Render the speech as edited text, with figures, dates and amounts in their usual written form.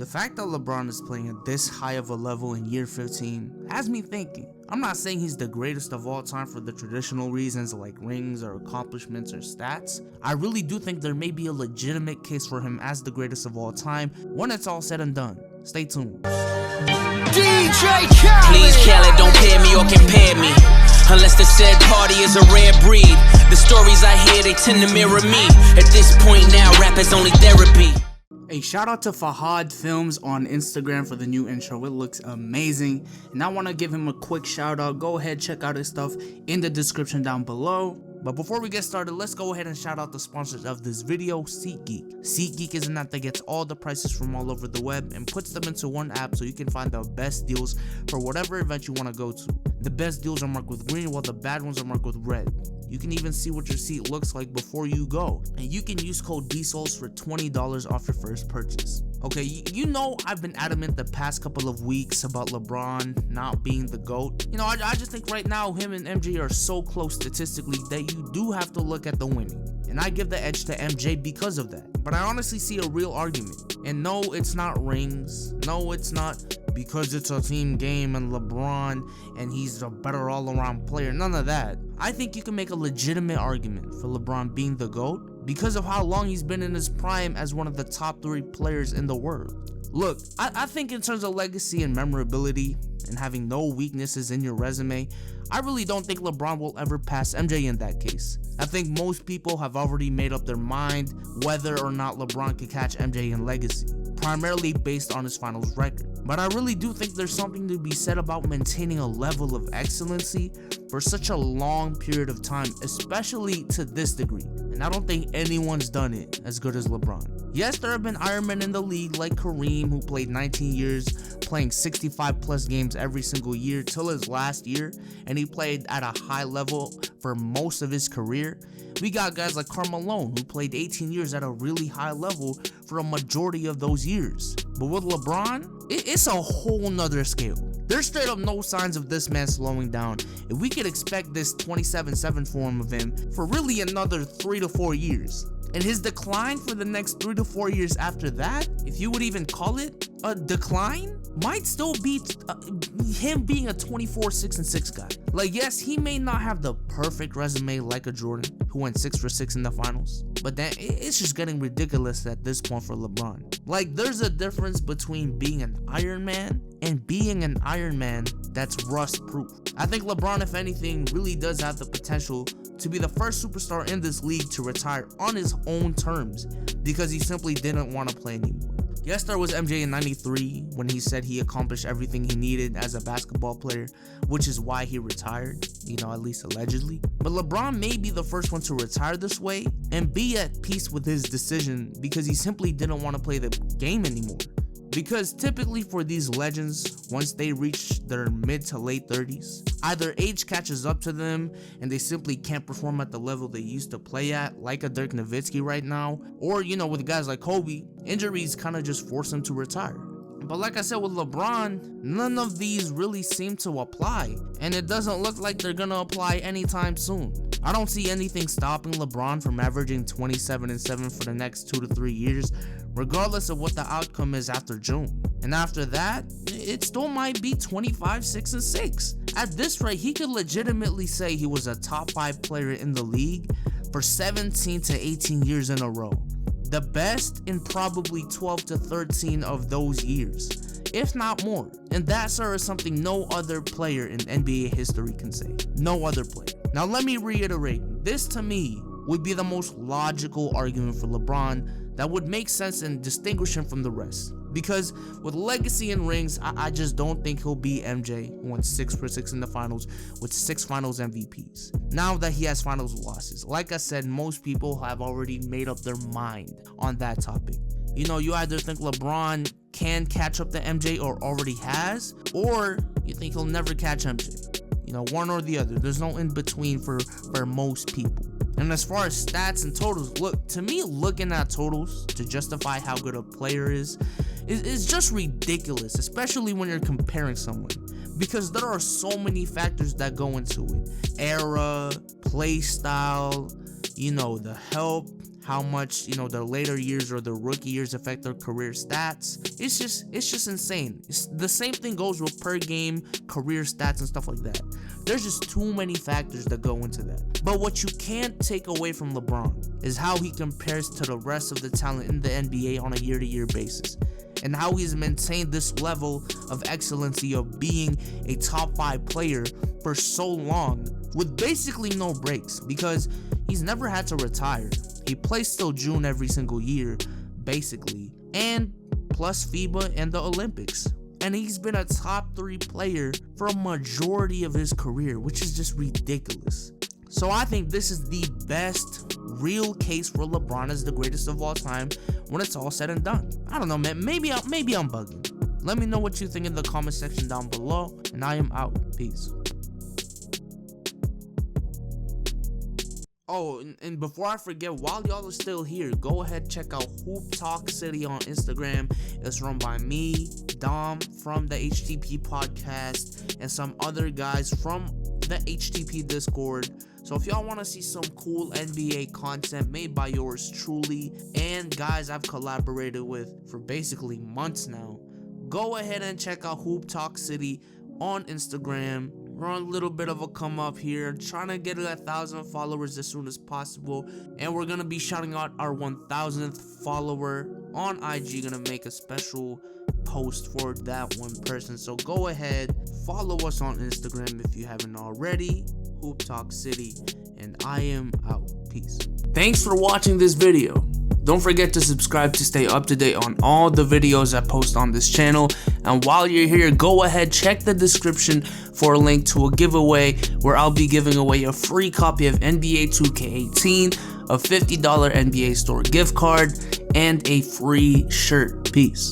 The fact that LeBron is playing at this high of a level in year 15 has me thinking. I'm not saying he's the greatest of all time for the traditional reasons like rings or accomplishments or stats. I really do think there may be a legitimate case for him as the greatest of all time when it's all said and done. Stay tuned. DJ Khaled. Please, Khaled, don't pair me or compare me. Unless the said party is a rare breed. The stories I hear, they tend to mirror me. At this point now, rap is only therapy. A shout out to FahadFilms on Instagram for the new intro. It looks amazing. And I want to give him a quick shout out. Go ahead, check out his stuff in the description down below. But before we get started, let's go ahead and shout out the sponsors of this video, SeatGeek. SeatGeek is an app that gets all the prices from all over the web and puts them into one app so you can find the best deals for whatever event you want to go to. The best deals are marked with green while the bad ones are marked with red. You can even see what your seat looks like before you go. And you can use code DSOULS for $20 off your first purchase. Okay, you know I've been adamant the past couple of weeks about LeBron not being the GOAT. You know, I just think right now him and MJ are so close statistically that you do have to look at the winning. And I give the edge to MJ because of that. But I honestly see a real argument. And no, it's not rings. No, it's not because it's a team game and LeBron and he's a better all-around player. None of that. I think you can make a legitimate argument for LeBron being the GOAT because of how long he's been in his prime as one of the top 3 players in the world. Look, I think in terms of legacy and memorability and having no weaknesses in your resume, I really don't think LeBron will ever pass MJ in that case. I think most people have already made up their mind whether or not LeBron can catch MJ in legacy, primarily based on his finals record. But I really do think there's something to be said about maintaining a level of excellency for such a long period of time, especially to this degree. And I don't think anyone's done it as good as LeBron. Yes, there have been Iron Men in the league like Kareem, who played 19 years, playing 65 plus games every single year till his last year, and he played at a high level for most of his career. We got guys like Carmelo, who played 18 years at a really high level for a majority of those years. But with LeBron, it's a whole nother scale. There's straight up no signs of this man slowing down, and we could expect this 27-7 form of him for really another 3 to 4 years. And his decline for the next 3 to 4 years after that, if you would even call it a decline, might still be him being a 24-6-6 guy. Like, yes, he may not have the perfect resume like a Jordan, who went 6 for 6 in the finals, but then it's just getting ridiculous at this point for LeBron. Like, there's a difference between being an Iron Man and being an Iron Man that's rust proof. I think LeBron, if anything, really does have the potential to be the first superstar in this league to retire on his own terms because he simply didn't want to play anymore. Yes, there was MJ in 93 when he said he accomplished everything he needed as a basketball player, which is why he retired, you know, at least allegedly. But LeBron may be the first one to retire this way and be at peace with his decision because he simply didn't want to play the game anymore. Because typically for these legends, once they reach their mid to late 30s, either age catches up to them and they simply can't perform at the level they used to play at, like a Dirk Nowitzki right now, or, you know, with guys like Kobe, injuries kind of just force them to retire. But like I said with LeBron, none of these really seem to apply, and it doesn't look like they're gonna apply anytime soon. I don't see anything stopping LeBron from averaging 27-7 for the next 2 to 3 years, regardless of what the outcome is after June. And after that, it still might be 25-6-6. At this rate, he could legitimately say he was a top 5 player in the league for 17 to 18 years in a row. The best in probably 12 to 13 of those years, if not more. And that, sir, is something no other player in NBA history can say. No other player. Now let me reiterate, this to me would be the most logical argument for LeBron that would make sense and distinguish him from the rest. Because with legacy and rings, I just don't think he'll be MJ, who went 6 for 6 in the finals with 6 finals MVPs. Now that he has finals losses, like I said, most people have already made up their mind on that topic. You know, you either think LeBron can catch up to MJ or already has, or you think he'll never catch MJ. You know, one or the other. There's no in between for most people. And as far as stats and totals, look, to me, looking at totals to justify how good a player is just ridiculous, especially when you're comparing someone, because there are so many factors that go into it. Era, play style, you know, the help, how much, you know, the later years or the rookie years affect their career stats. It's just insane. The same thing goes with per game career stats and stuff like that. There's just too many factors that go into that. But what you can't take away from LeBron is how he compares to the rest of the talent in the NBA on a year-to-year basis, and how he's maintained this level of excellency of being a top 5 player for so long with basically no breaks, because he's never had to retire. He plays till June every single year, basically, and plus FIBA and the Olympics. And he's been a top 3 player for a majority of his career, which is just ridiculous. So I think this is the best real case for LeBron as the greatest of all time when it's all said and done. I don't know, man. Maybe I'm bugging. Let me know what you think in the comment section down below, and I am out. Peace. Oh, and before I forget, while y'all are still here, go ahead, check out Hoop Talk City on Instagram. It's run by me, Dom from the HTP podcast, and some other guys from the HTP Discord. So if y'all want to see some cool NBA content made by yours truly and guys I've collaborated with for basically months now, go ahead and check out Hoop Talk City on Instagram. We're on a little bit of a come up here, trying to get 1,000 followers as soon as possible, and we're gonna be shouting out our 1,000th follower on IG. Gonna make a special post for that one person, so go ahead, follow us on Instagram if you haven't already. Hoop Talk City, and I am out. Peace. Thanks for watching this video. Don't forget to subscribe to stay up to date on all the videos I post on this channel. And while you're here, go ahead, check the description for a link to a giveaway where I'll be giving away a free copy of NBA 2K18, a $50 NBA store gift card, and a free shirt. Peace.